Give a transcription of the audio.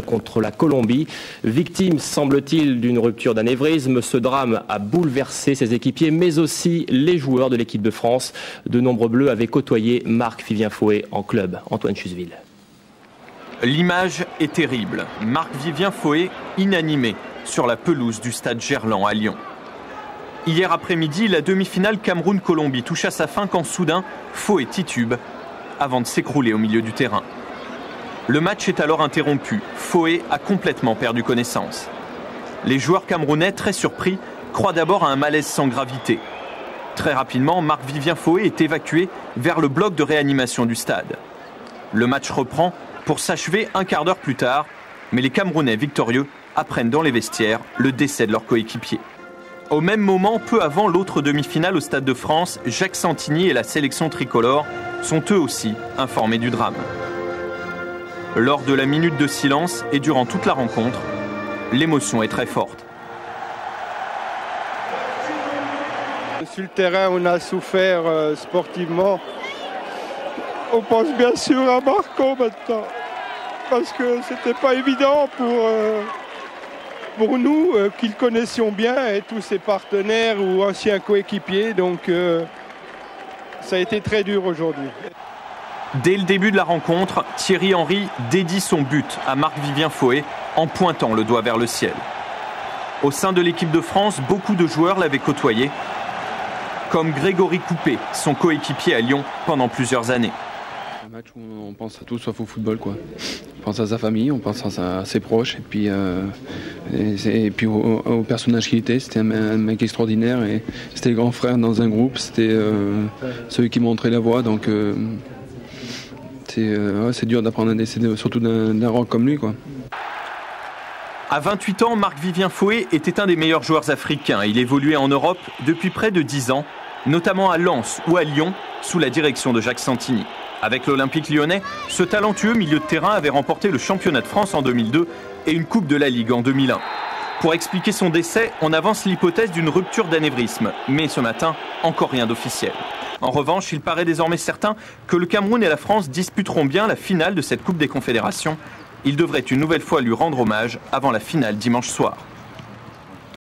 contre la Colombie. Victime, semble-t-il, d'une rupture d'anévrisme, ce drame a bouleversé ses équipiers, mais aussi les joueurs de l'équipe de France. De nombreux Bleus avaient côtoyé Marc-Vivien Foé en club. Antoine Chuseville. L'image est terrible. Marc-Vivien Foé, inanimé, sur la pelouse du stade Gerland à Lyon. Hier après-midi, la demi-finale Cameroun-Colombie touche à sa fin quand soudain, Foé titube avant de s'écrouler au milieu du terrain. Le match est alors interrompu. Foé a complètement perdu connaissance. Les joueurs camerounais, très surpris, croient d'abord à un malaise sans gravité. Très rapidement, Marc-Vivien Foé est évacué vers le bloc de réanimation du stade. Le match reprend pour s'achever un quart d'heure plus tard, mais les Camerounais victorieux apprennent dans les vestiaires le décès de leur coéquipier. Au même moment, peu avant l'autre demi-finale au Stade de France, Jacques Santini et la sélection tricolore sont eux aussi informés du drame. Lors de la minute de silence et durant toute la rencontre, l'émotion est très forte. Sur le terrain, on a souffert sportivement. On pense bien sûr à Marco maintenant, parce que c'était pas évident pour nous, qui le connaissions bien, et tous ses partenaires ou anciens coéquipiers, donc ça a été très dur aujourd'hui. Dès le début de la rencontre, Thierry Henry dédie son but à Marc-Vivien Foé en pointant le doigt vers le ciel. Au sein de l'équipe de France, beaucoup de joueurs l'avaient côtoyé, comme Grégory Coupé, son coéquipier à Lyon pendant plusieurs années. Un match où on pense à tout sauf au football, quoi. On pense à sa famille, on pense à ses proches, et puis au personnage qu'il était. C'était un mec extraordinaire, et c'était le grand frère dans un groupe, c'était celui qui montrait la voie, donc c'est dur d'apprendre un décès, surtout d'un rock comme lui, quoi. À 28 ans, Marc-Vivien Foé était un des meilleurs joueurs africains. Il évoluait en Europe depuis près de 10 ans, notamment à Lens ou à Lyon, sous la direction de Jacques Santini. Avec l'Olympique lyonnais, ce talentueux milieu de terrain avait remporté le championnat de France en 2002 et une Coupe de la Ligue en 2001. Pour expliquer son décès, on avance l'hypothèse d'une rupture d'anévrisme. Mais ce matin, encore rien d'officiel. En revanche, il paraît désormais certain que le Cameroun et la France disputeront bien la finale de cette Coupe des Confédérations. Ils devraient une nouvelle fois lui rendre hommage avant la finale dimanche soir.